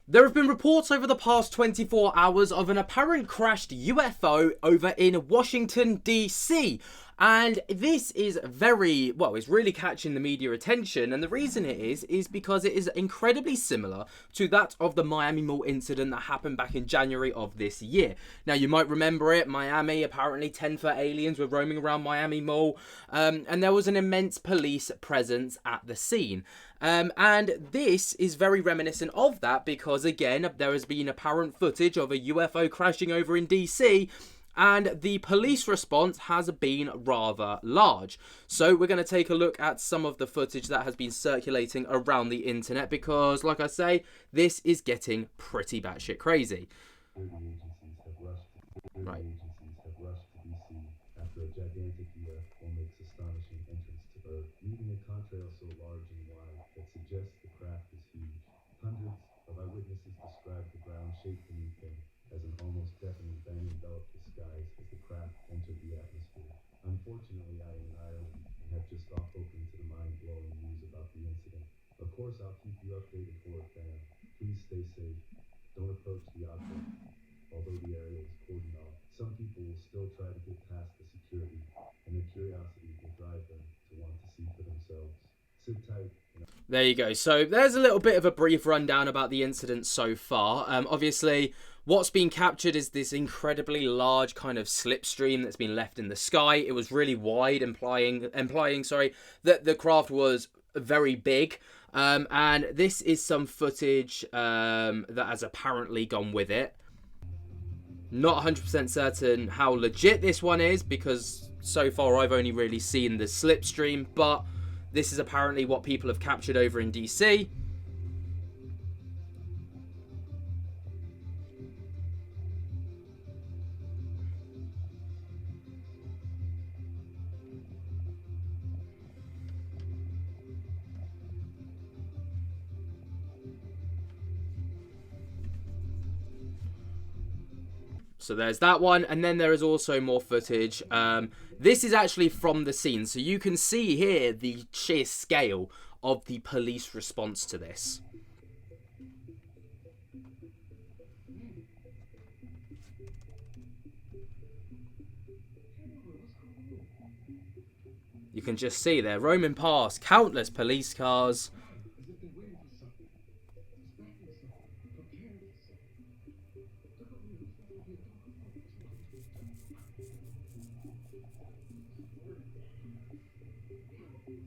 There have been reports over the past 24 hours of an apparent crashed UFO over in Washington, D.C. And this is it's really catching the media attention. And the reason it is because it is incredibly similar to that of the Miami Mall incident that happened back in January of this year. Now, you might remember it. Miami, apparently 10-foot aliens were roaming around Miami Mall. And there was an immense police presence at the scene. And this is very reminiscent of that because, again, there has been apparent footage of a UFO crashing over in DC, and the police response has been rather large. So we're going to take a look at some of the footage that has been circulating around the internet because, like I say, this is getting pretty batshit crazy. Right. After a gigantic UFO makes astonishing entrance to Earth, leaving a contrail so large and wide that suggests the craft is huge. Hundreds of eyewitnesses describe the ground shape beneath them as an almost deafening bang enveloped the skies as the craft entered the atmosphere. Unfortunately, I am in Ireland and have just got open to the mind-blowing news about the incident. Of course, I'll keep you updated for it, fam. Please stay safe. Don't approach the object. Although the area is cordoned off, some people will still try to get past the security, and their curiosity will drive them to want to see for themselves. Sit tight. There you go. So there's a little bit of a brief rundown about the incident so far. Obviously, what's been captured is this incredibly large kind of slipstream that's been left in the sky. It was really wide, implying that the craft was very big. And this is some footage that has apparently gone with it. Not 100% certain how legit this one is because so far I've only really seen the slipstream, but this is apparently what people have captured over in DC. So there's that one, and then there is also more footage. This is actually from the scene, so you can see here the sheer scale of the police response to this. You can just see there, roaming past countless police cars.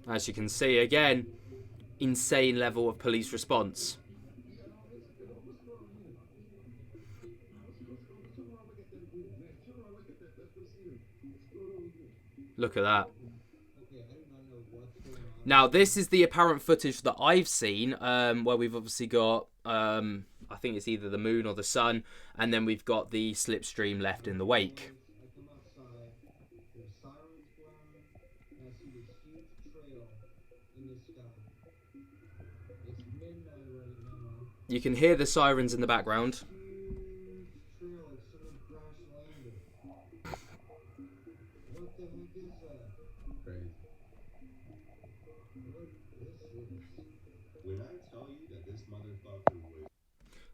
As you can see, again, insane level of police response. Look at that. Now, this is the apparent footage that I've seen, where we've obviously got, I think it's either the moon or the sun, and then we've got the slipstream left in the wake. You can hear the sirens in the background.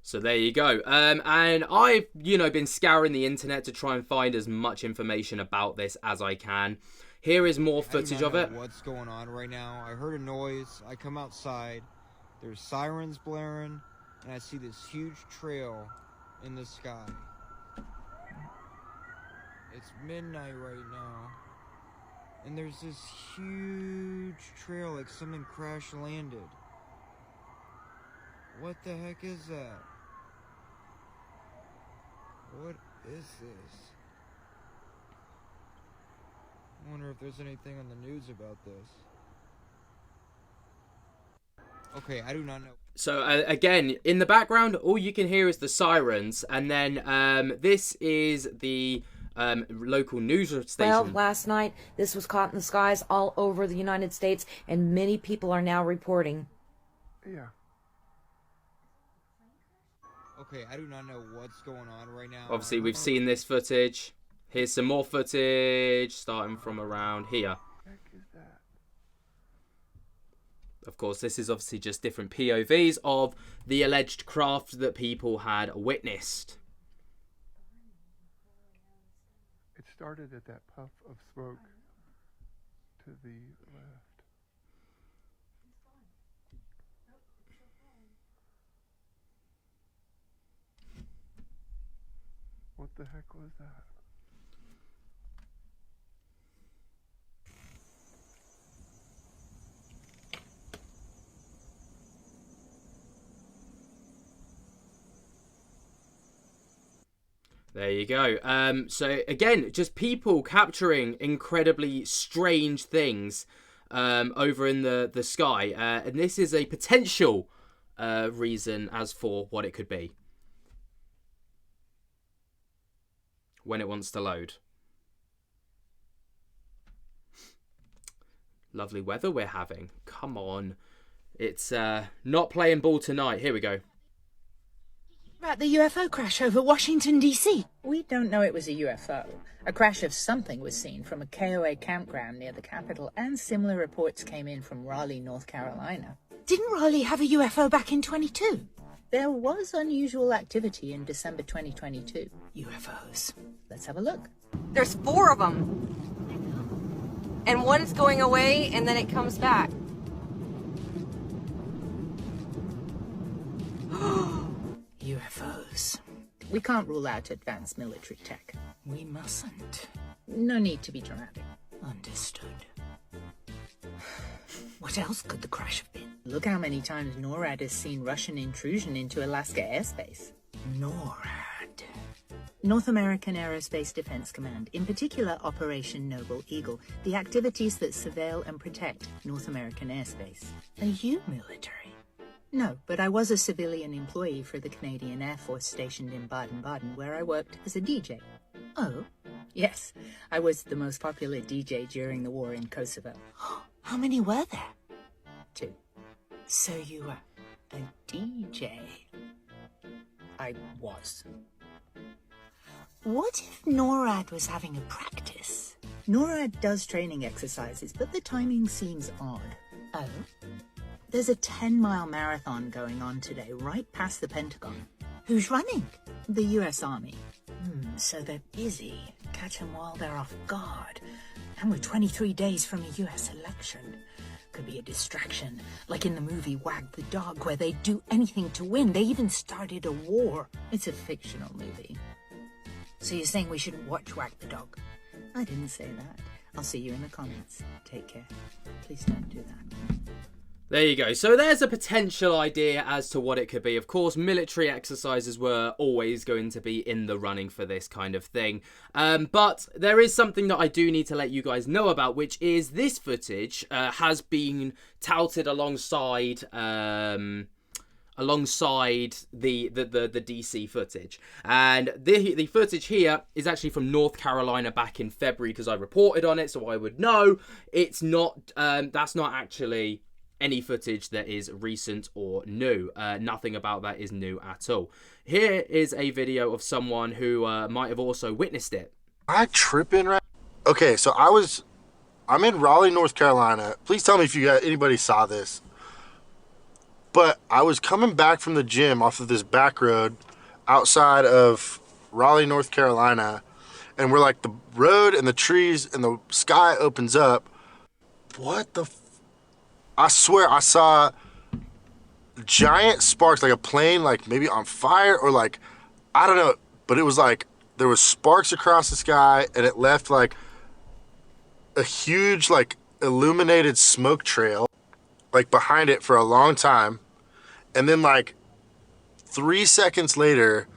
So there you go. And I've, been scouring the internet to try and find as much information about this as I can. Here is more footage of it. What's going on right now? I heard a noise. I come outside. There's sirens blaring, and I see this huge trail in the sky. It's midnight right now, and there's this huge trail like something crash landed. What the heck is that? What is this? I wonder if there's anything on the news about this. Okay, I do not know. So again, in the background, all you can hear is the sirens, and then this is the local news station. Well, last night, this was caught in the skies all over the United States, and many people are now reporting. Yeah. Okay, I do not know what's going on right now. Obviously, we've seen this footage. Here's some more footage starting from around here. Of course, this is obviously just different POVs of the alleged craft that people had witnessed. It started at that puff of smoke to the left. What the heck was that? There you go. So again, just people capturing incredibly strange things over in the sky. And this is a potential reason as for what it could be. When it wants to load. Lovely weather we're having. Come on. It's not playing ball tonight. Here we go. About the UFO crash over Washington, D.C. We don't know it was a UFO. A crash of something was seen from a KOA campground near the Capitol, and similar reports came in from Raleigh, North Carolina. Didn't Raleigh have a UFO back in 22? There was unusual activity in December 2022. UFOs. Let's have a look. There's 4 of them. And one's going away, and then it comes back. UFOs. We can't rule out advanced military tech. We mustn't. No need to be dramatic. Understood. What else could the crash have been? Look how many times NORAD has seen Russian intrusion into Alaska airspace. NORAD. North American Aerospace Defense Command, in particular Operation Noble Eagle, the activities that surveil and protect North American airspace. Are you military? No, but I was a civilian employee for the Canadian Air Force stationed in Baden-Baden, where I worked as a DJ. Oh, yes, I was the most popular DJ during the war in Kosovo. How many were there? 2. So you were a DJ? I was. What if NORAD was having a practice? NORAD does training exercises, but the timing seems odd. Oh? There's a 10-mile marathon going on today, right past the Pentagon. Who's running? The U.S. Army. So they're busy. Catch them while they're off guard. And we're 23 days from a U.S. election. Could be a distraction, like in the movie Wag the Dog, where they do anything to win. They even started a war. It's a fictional movie. So you're saying we shouldn't watch Wag the Dog? I didn't say that. I'll see you in the comments. Take care. Please don't do that. There you go. So there's a potential idea as to what it could be. Of course, military exercises were always going to be in the running for this kind of thing. But there is something that I do need to let you guys know about, which is this footage has been touted alongside the DC footage. And the footage here is actually from North Carolina back in February, because I reported on it, so I would know. It's not, that's not actually any footage that is recent or new. Nothing about that is new at all. Here is a video of someone who might have also witnessed it. I tripping right? Okay, so I'm in Raleigh, North Carolina. Please tell me if anybody saw this. But I was coming back from the gym off of this back road outside of Raleigh, North Carolina, and we're like, the road and the trees and the sky opens up. What the I swear I saw giant sparks, like a plane, like maybe on fire, or like, I don't know, but it was like there was sparks across the sky, and it left like a huge like illuminated smoke trail like behind it for a long time. And then like 3 seconds later,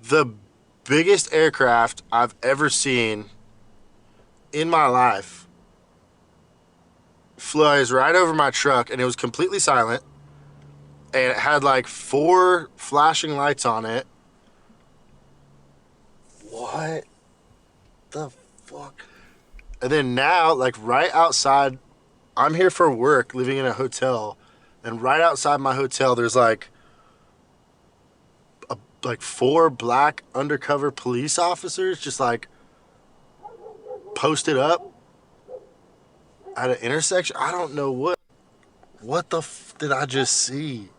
the biggest aircraft I've ever seen in my life flies right over my truck, and it was completely silent, and it had like 4 flashing lights on it. What the fuck? And then now, like right outside, I'm here for work, living in a hotel, and right outside my hotel there's like 4 black undercover police officers just like posted up at an intersection. I don't know What the did I just see?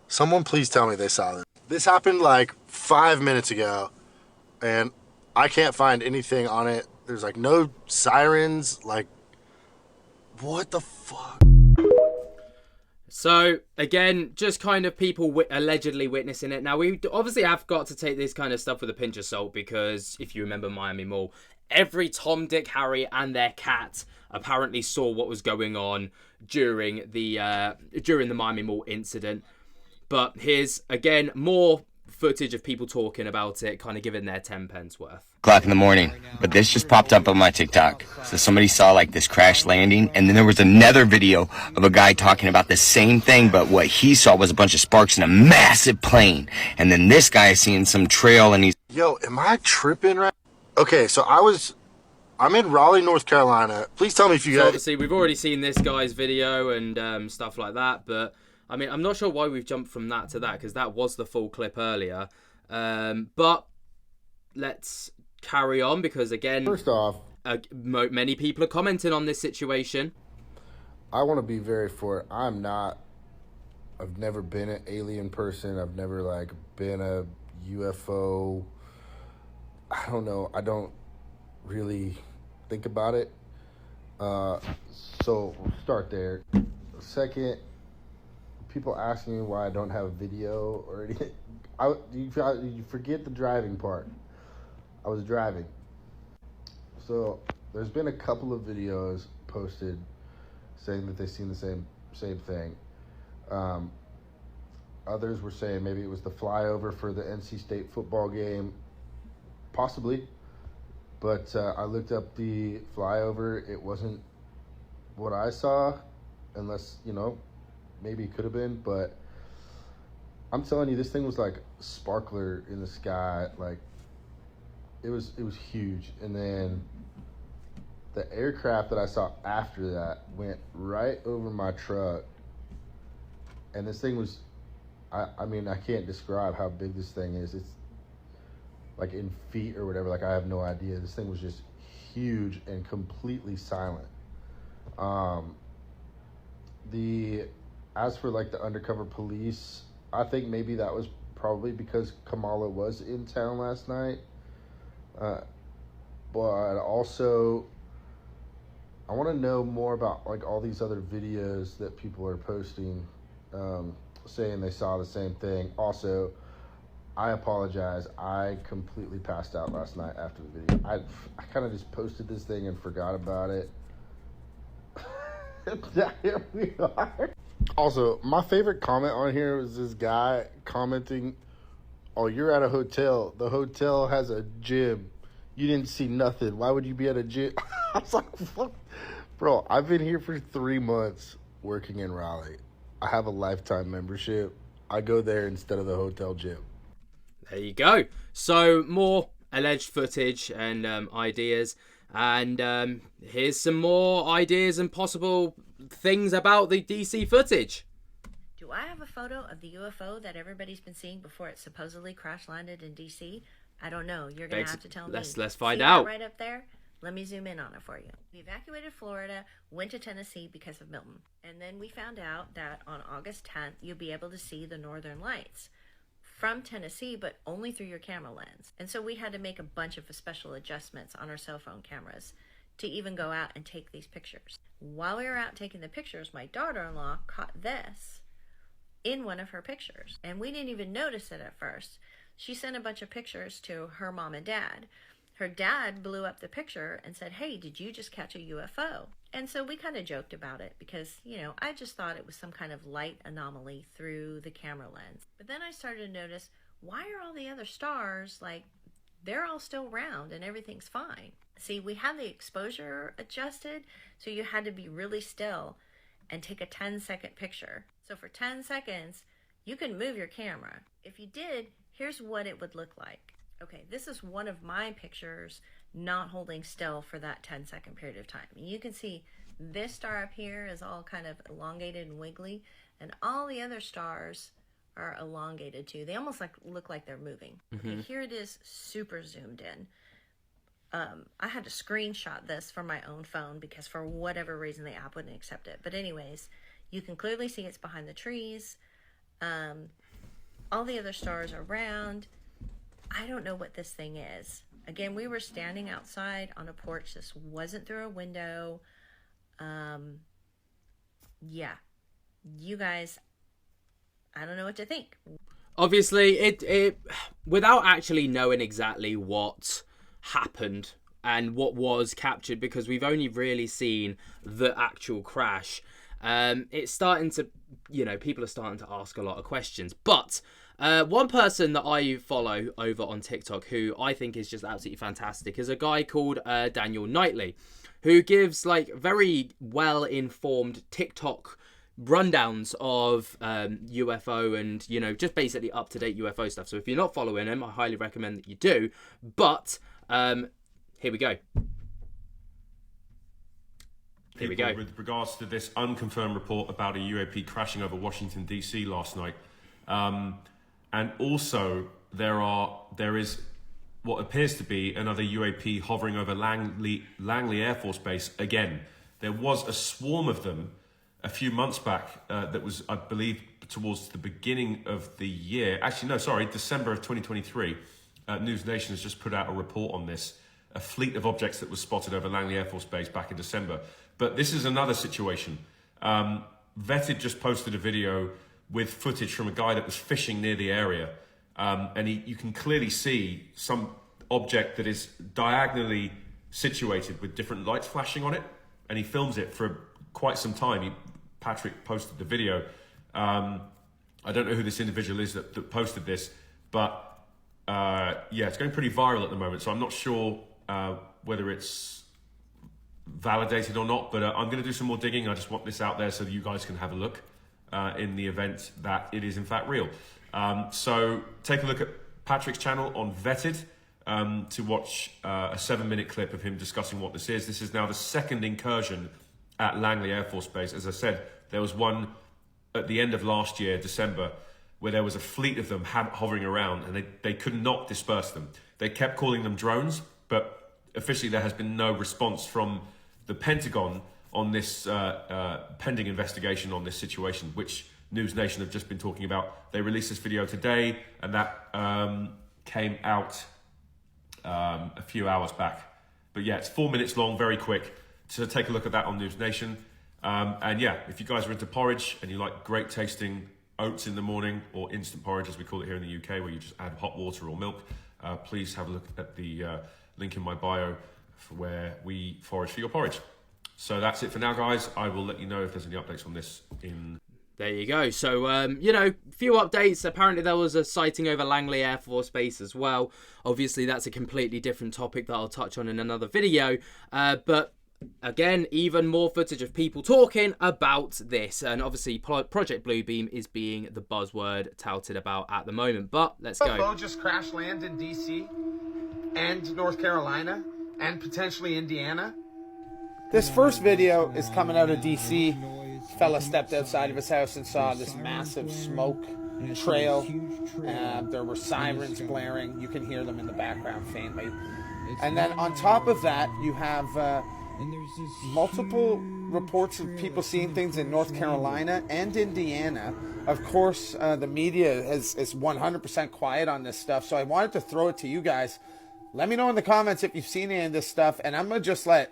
Someone please tell me they saw this. This happened like 5 minutes ago, and I can't find anything on it. There's like no sirens. Like, what the fuck? So, again, just kind of people allegedly witnessing it. Now, we obviously have got to take this kind of stuff with a pinch of salt, because if you remember Miami Mall, every Tom, Dick, Harry and their cat apparently saw what was going on during the Miami Mall incident. But here's, again, more footage of people talking about it, kind of giving their 10 pence worth. O'clock in the morning, but this just popped up on my TikTok. So somebody saw like this crash landing, and then there was another video of a guy talking about the same thing, but what he saw was a bunch of sparks in a massive plane. And then this guy is seeing some trail, and he's... Yo, am I tripping right? Okay, so I'm in Raleigh, North Carolina. Please tell me if you guys... Obviously, we've already seen this guy's video and stuff like that, but I mean, I'm not sure why we've jumped from that to that, because that was the full clip earlier. But let's carry on, because again, first off, many people are commenting on this situation. I want to be very for it. I've never been an alien person. I've never like been a UFO. I don't know. I don't really think about it. So we'll start there. Second, people asking me why I don't have a video or anything. You forget the driving part. I was driving. So there's been a couple of videos posted saying that they've seen the same thing. Others were saying maybe it was the flyover for the NC State football game. Possibly. But I looked up the flyover. It wasn't what I saw, unless, maybe it could have been. But I'm telling you, this thing was like sparkler in the sky. Like, it was huge. And then the aircraft that I saw after that went right over my truck. And this thing was, I mean, I can't describe how big this thing is. It's like in feet or whatever. Like, I have no idea. This thing was just huge and completely silent. As for like the undercover police, I think maybe that was probably because Kamala was in town last night. But also, I want to know more about like all these other videos that people are posting, saying they saw the same thing. Also, I apologize. I completely passed out last night after the video. I kind of just posted this thing and forgot about it. Here we are. Also, my favorite comment on here was this guy commenting, "Oh, you're at a hotel. The hotel has a gym. You didn't see nothing. Why would you be at a gym?" I was like, "Fuck, bro, I've been here for 3 months working in Raleigh. I have a lifetime membership. I go there instead of the hotel gym." There you go. So more alleged footage and ideas, and here's some more ideas and possible things about the DC footage. Do I have a photo of the UFO that everybody's been seeing before it supposedly crash landed in DC? I don't know. You're gonna have to tell me. Let's find See out. That right up there. Let me zoom in on it for you. We evacuated Florida, went to Tennessee because of Milton, and then we found out that on August 10th you'll be able to see the Northern Lights from Tennessee, but only through your camera lens. And so we had to make a bunch of special adjustments on our cell phone cameras to even go out and take these pictures. While we were out taking the pictures, my daughter-in-law caught this in one of her pictures, and we didn't even notice it at first. She sent a bunch of pictures to her mom and dad. Her dad blew up the picture and said, "Hey, did you just catch a UFO?" And so we kind of joked about it because, I just thought it was some kind of light anomaly through the camera lens. But then I started to notice, why are all the other stars, they're all still round and everything's fine? See, we had the exposure adjusted, so you had to be really still and take a 10-second picture. So for 10 seconds, you can move your camera. If you did, here's what it would look like. Okay, this is one of my pictures not holding still for that 10-second period of time. You can see this star up here is all kind of elongated and wiggly, and all the other stars are elongated too. They almost look like they're moving. Okay, here it is super zoomed in. I had to screenshot this from my own phone because for whatever reason the app wouldn't accept it. But anyways, You can clearly see it's behind the trees. All the other stars are round. I don't know what this thing is. Again, we were standing outside on a porch. This wasn't through a window. Yeah. You guys, I don't know what to think. Obviously, it without actually knowing exactly what happened and what was captured, because we've only really seen the actual crash, it's starting to, people are starting to ask a lot of questions. But one person that I follow over on TikTok, who I think is just absolutely fantastic, is a guy called Daniel Knightley, who gives like very well-informed TikTok rundowns of UFO and, just basically up-to-date UFO stuff. So if you're not following him, I highly recommend that you do. But here we go. Here we go. With regards to this unconfirmed report about a UAP crashing over Washington, D.C. last night. And also, there is what appears to be another UAP hovering over Langley Air Force Base again. There was a swarm of them a few months back that was, I believe, towards the beginning of the year. Actually, no, sorry, December of 2023. News Nation has just put out a report on this. A fleet of objects that was spotted over Langley Air Force Base back in December. But this is another situation. Vetted just posted a video with footage from a guy that was fishing near the area. And you can clearly see some object that is diagonally situated with different lights flashing on it. And he films it for quite some time. Patrick posted the video. I don't know who this individual is that posted this, but yeah, it's going pretty viral at the moment. So I'm not sure whether it's validated or not, but I'm going to do some more digging. I just want this out there so that you guys can have a look in the event that it is in fact real. So take a look at Patrick's channel on Vetted to watch a 7-minute clip of him discussing what this is. This is now the second incursion at Langley Air Force Base. As I said, there was one at the end of last year, December, where there was a fleet of them hovering around, and they could not disperse them. They kept calling them drones, but officially there has been no response from the Pentagon on this pending investigation on this situation, which News Nation have just been talking about. They released this video today, and that came out a few hours back. But yeah, it's 4 minutes long, very quick. So take a look at that on News Nation. And yeah, if you guys are into porridge and you like great tasting oats in the morning, or instant porridge as we call it here in the UK, where you just add hot water or milk, please have a look at the link in my bio for where we forage for your porridge. So that's it for now, guys. I will let you know if there's any updates on this in... There you go. So, few updates. Apparently there was a sighting over Langley Air Force Base as well. Obviously, that's a completely different topic that I'll touch on in another video. But again, even more footage of people talking about this. And obviously, Project Bluebeam is being the buzzword touted about at the moment. But let's go. UFO just crash land in D.C. and North Carolina and potentially Indiana. This first video is coming out of D.C. Fella stepped outside of his house and saw this massive smoke trail. There were sirens blaring. You can hear them in the background faintly. And then on top of that, you have multiple reports of people seeing things in North Carolina and Indiana. Of course, the media is 100% quiet on this stuff, so I wanted to throw it to you guys. Let me know in the comments if you've seen any of this stuff, and I'm going to just let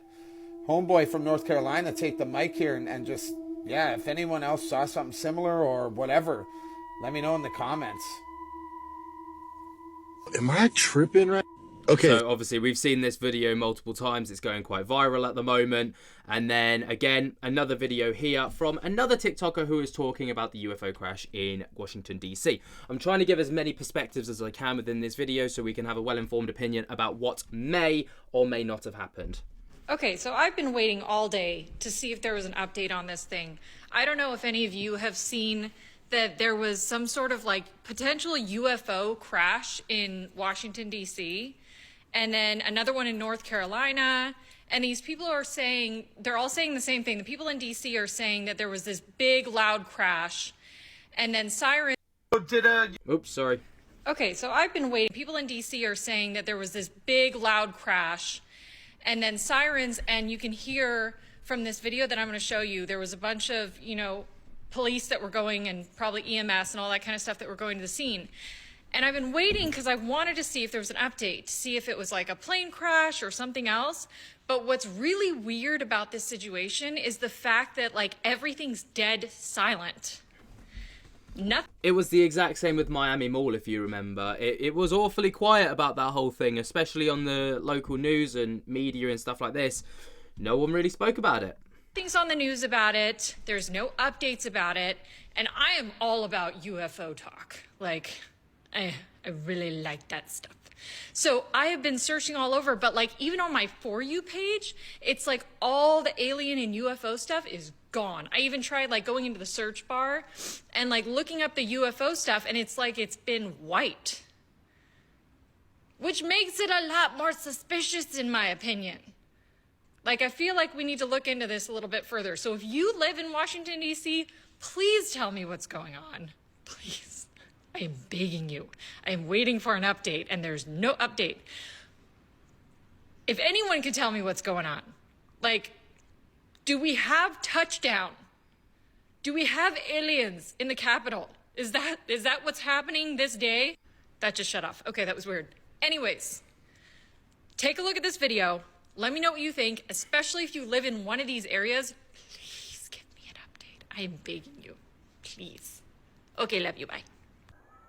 homeboy from North Carolina take the mic here and just, yeah, if anyone else saw something similar or whatever, let me know in the comments. Am I tripping right? Okay. So obviously we've seen this video multiple times. It's going quite viral at the moment. And then again, another video here from another TikToker who is talking about the UFO crash in Washington, D.C. I'm trying to give as many perspectives as I can within this video so we can have a well-informed opinion about what may or may not have happened. Okay, so I've been waiting all day to see if there was an update on this thing. I don't know if any of you have seen that there was some sort of like potential UFO crash in Washington, D.C., and then another one in North Carolina. And these people are saying, they're all saying the same thing. The people in D.C. are saying that there was this big, loud crash, and then sirens. Oops, sorry. Okay, so I've been waiting. People in D.C. are saying that there was this big, loud crash, and then sirens, and you can hear from this video that I'm going to show you, there was a bunch of, police that were going, and probably EMS and all that kind of stuff that were going to the scene. And I've been waiting because I wanted to see if there was an update, to see if it was like a plane crash or something else. But what's really weird about this situation is the fact that like everything's dead silent. Nothing. It was the exact same with Miami Mall, if you remember. It was awfully quiet about that whole thing, especially on the local news and media and stuff like this. No one really spoke about it. Things on the news about it. There's no updates about it. And I am all about UFO talk. Like, I really like that stuff. So I have been searching all over, but like even on my For You page, it's like all the alien and UFO stuff is gone. I even tried like going into the search bar and like looking up the UFO stuff, and it's like it's been wiped. Which makes it a lot more suspicious in my opinion. Like, I feel like we need to look into this a little bit further. So if you live in Washington, D.C., please tell me what's going on. Please. I am begging you. I am waiting for an update, and there's no update. If anyone could tell me what's going on, like, do we have touchdown? Do we have aliens in the Capitol? Is that what's happening this day? That just shut off. Okay, that was weird. Anyways, take a look at this video. Let me know what you think, especially if you live in one of these areas. Please give me an update. I am begging you. Please. Okay, love you. Bye.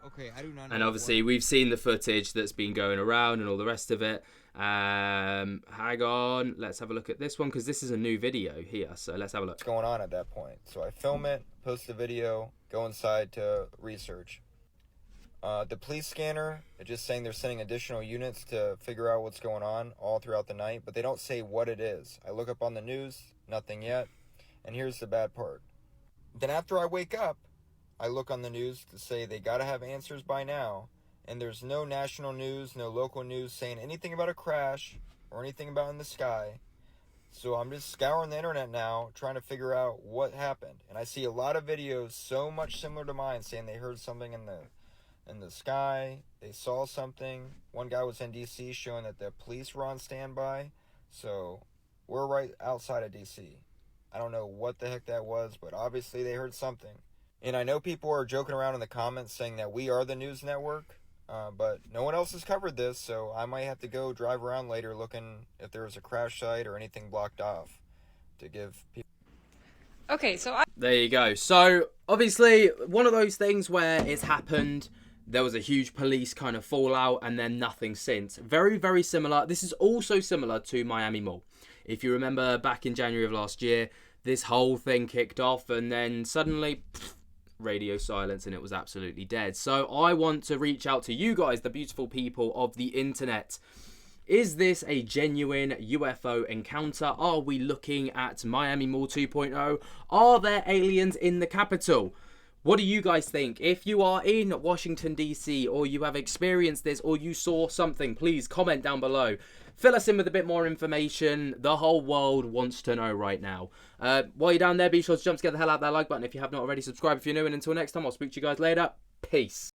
Okay, I do not know. And obviously, we've seen the footage that's been going around and all the rest of it. Hang on. Let's have a look at this one, because this is a new video here. So let's have a look. What's going on at that point? So I film it, post the video, go inside to research. The police scanner, it's just saying they're sending additional units to figure out what's going on all throughout the night, but they don't say what it is. I look up on the news, nothing yet, and here's the bad part. Then after I wake up, I look on the news to say they gotta have answers by now, and there's no national news, no local news saying anything about a crash or anything about in the sky. So I'm just scouring the internet now, trying to figure out what happened. And I see a lot of videos so much similar to mine saying they heard something in the sky, they saw something. One guy was in DC showing that the police were on standby. So we're right outside of DC. I don't know what the heck that was, but obviously they heard something. And I know people are joking around in the comments saying that we are the news network, but no one else has covered this, so I might have to go drive around later looking if there's a crash site or anything blocked off to give people. Okay, so There you go. So obviously, one of those things where it's happened, there was a huge police kind of fallout, and then nothing since. Very, very similar. This is also similar to Miami Mall. If you remember back in January of last year, this whole thing kicked off, and then suddenly, radio silence, and it was absolutely dead. So I want to reach out to you guys, the beautiful people of the internet. Is this a genuine UFO encounter? Are we looking at Miami Mall 2.0? Are there aliens in the Capitol? What do you guys think? If you are in Washington, D.C., or you have experienced this, or you saw something, please comment down below. Fill us in with a bit more information. The whole world wants to know right now. While you're down there, be sure to jump to get the hell out of that like button if you have not already. Subscribe if you're new, and until next time, I'll speak to you guys later. Peace.